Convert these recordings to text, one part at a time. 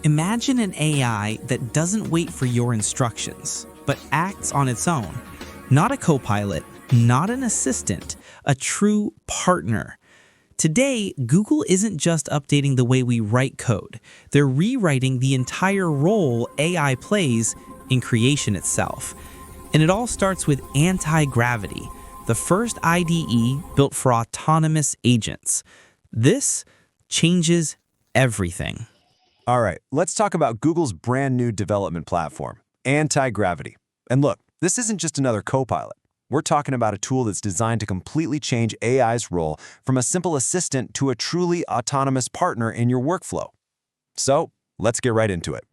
Imagine an AI that doesn't wait for your instructions, but acts on its own. Not a co-pilot, not an assistant, a true partner. Today, Google isn't just updating the way we write code. They're rewriting the entire role AI plays in creation itself. And it all starts with AntiGravity, the first IDE built for autonomous agents. This changes everything. All right, let's talk about Google's brand new development platform, AntiGravity. And look, this isn't just another co-pilot. We're talking about a tool that's designed to completely change AI's role from a simple assistant to a truly autonomous partner in your workflow. So, let's get right into it.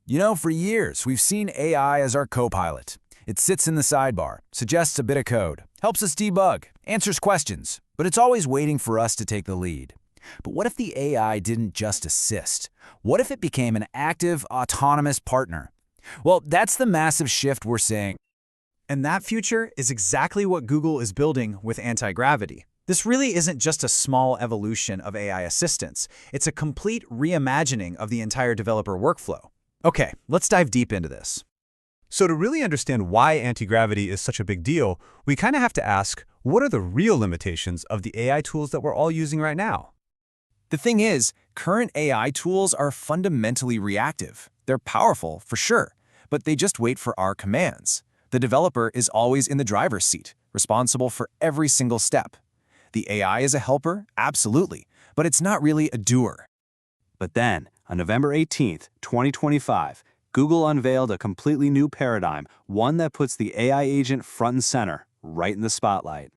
You know, for years, we've seen AI as our co-pilot. It sits in the sidebar, suggests a bit of code, helps us debug, answers questions, but it's always waiting for us to take the lead. But what if the AI didn't just assist? What if it became an active, autonomous partner? Well, that's the massive shift we're seeing. And that future is exactly what Google is building with AntiGravity. This really isn't just a small evolution of AI assistance. It's a complete reimagining of the entire developer workflow. Okay, let's dive deep into this. So to really understand why anti-gravity is such a big deal, we kind of have to ask, what are the real limitations of the AI tools that we're all using right now? The thing is, current AI tools are fundamentally reactive. They're powerful, for sure, but they just wait for our commands. The developer is always in the driver's seat, responsible for every single step. The AI is a helper, absolutely, but it's not really a doer. But then, on November 18th, 2025, Google unveiled a completely new paradigm, one that puts the AI agent front and center, right in the spotlight.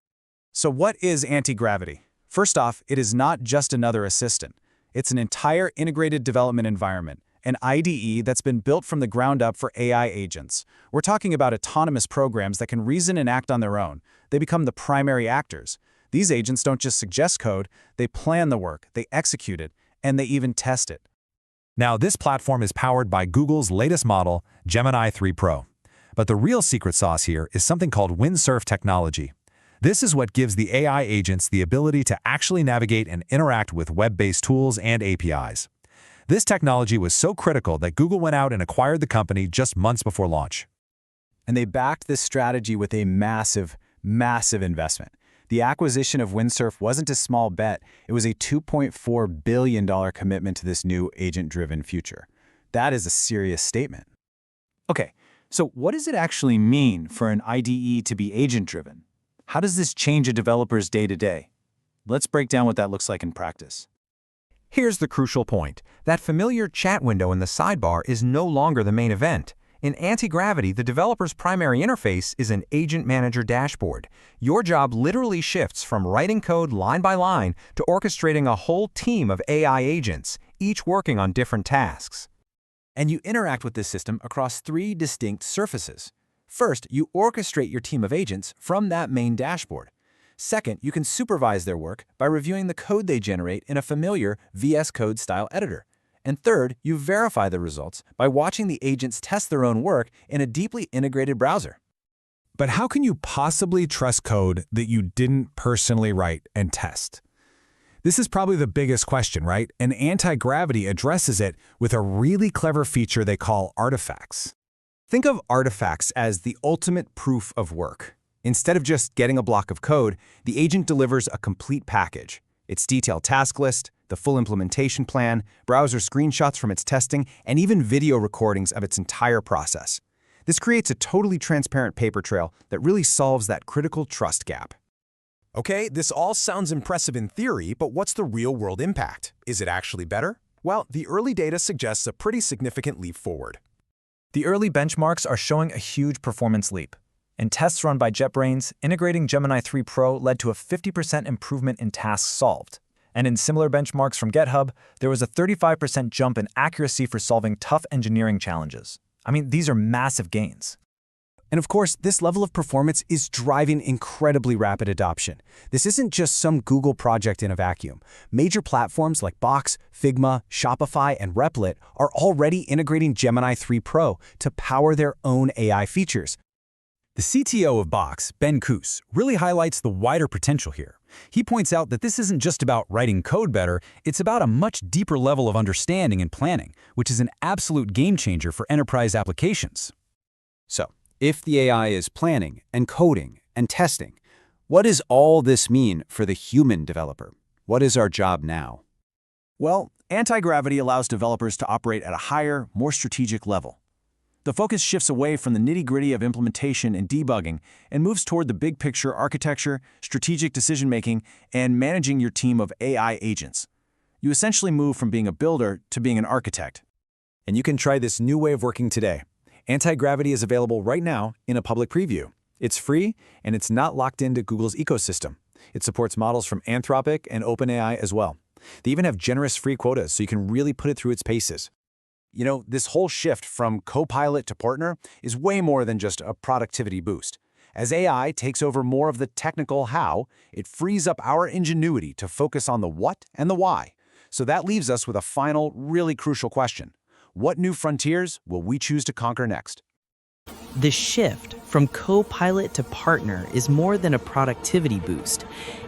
So what is AntiGravity? First off, it is not just another assistant. It's an entire integrated development environment, an IDE that's been built from the ground up for AI agents. We're talking about autonomous programs that can reason and act on their own. They become the primary actors. These agents don't just suggest code, they plan the work, they execute it, and they even test it. Now, this platform is powered by Google's latest model, Gemini 3 Pro. But the real secret sauce here is something called windsurf technology. This is what gives the AI agents the ability to actually navigate and interact with web-based tools and APIs. This technology was so critical that Google went out and acquired the company just months before launch. And they backed this strategy with a massive, massive investment. The acquisition of Windsurf wasn't a small bet. It was a $2.4 billion commitment to this new agent-driven future. That is a serious statement. Okay, so what does it actually mean for an IDE to be agent-driven? How does this change a developer's day-to-day? Let's break down what that looks like in practice. Here's the crucial point. That familiar chat window in the sidebar is no longer the main event. In AntiGravity, the developer's primary interface is an agent manager dashboard. Your job literally shifts from writing code line by line to orchestrating a whole team of AI agents, each working on different tasks. And you interact with this system across 3 distinct surfaces. First, you orchestrate your team of agents from that main dashboard. Second, you can supervise their work by reviewing the code they generate in a familiar VS Code style editor. And third, you verify the results by watching the agents test their own work in a deeply integrated browser. But how can you possibly trust code that you didn't personally write and test? This is probably the biggest question, right? And AntiGravity addresses it with a really clever feature they call artifacts. Think of artifacts as the ultimate proof of work. Instead of just getting a block of code, the agent delivers a complete package. Its detailed task list, the full implementation plan, browser screenshots from its testing, and even video recordings of its entire process. This creates a totally transparent paper trail that really solves that critical trust gap. Okay, this all sounds impressive in theory, but what's the real-world impact? Is it actually better? Well, the early data suggests a pretty significant leap forward. The early benchmarks are showing a huge performance leap. In tests run by JetBrains, integrating Gemini 3 Pro led to a 50% improvement in tasks solved. And in similar benchmarks from GitHub, there was a 35% jump in accuracy for solving tough engineering challenges. I mean, these are massive gains. And of course, this level of performance is driving incredibly rapid adoption. This isn't just some Google project in a vacuum. Major platforms like Box, Figma, Shopify, and Replit are already integrating Gemini 3 Pro to power their own AI features. The CTO of Box, Ben Koos, really highlights the wider potential here. He points out that this isn't just about writing code better, it's about a much deeper level of understanding and planning, which is an absolute game changer for enterprise applications. So, if the AI is planning and coding and testing, what does all this mean for the human developer? What is our job now? Well, AntiGravity allows developers to operate at a higher, more strategic level. The focus shifts away from the nitty-gritty of implementation and debugging and moves toward the big picture architecture, strategic decision-making, and managing your team of AI agents. You essentially move from being a builder to being an architect. And you can try this new way of working today. AntiGravity is available right now in a public preview. It's free, and it's not locked into Google's ecosystem. It supports models from Anthropic and OpenAI as well. They even have generous free quotas, so you can really put it through its paces. You know, this whole shift from Copilot to partner is way more than just a productivity boost. As AI takes over more of the technical how, it frees up our ingenuity to focus on the what and the why. So that leaves us with a final, really crucial question. What new frontiers will we choose to conquer next? The shift from co-pilot to partner is more than a productivity boost.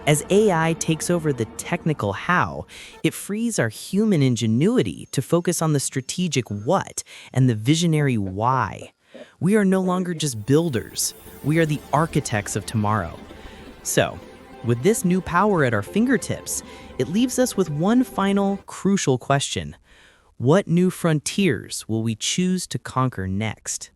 As AI takes over the technical how, it frees our human ingenuity to focus on the strategic what and the visionary why. We are no longer just builders. We are the architects of tomorrow. So, with this new power at our fingertips, it leaves us with one final, crucial question. What new frontiers will we choose to conquer next?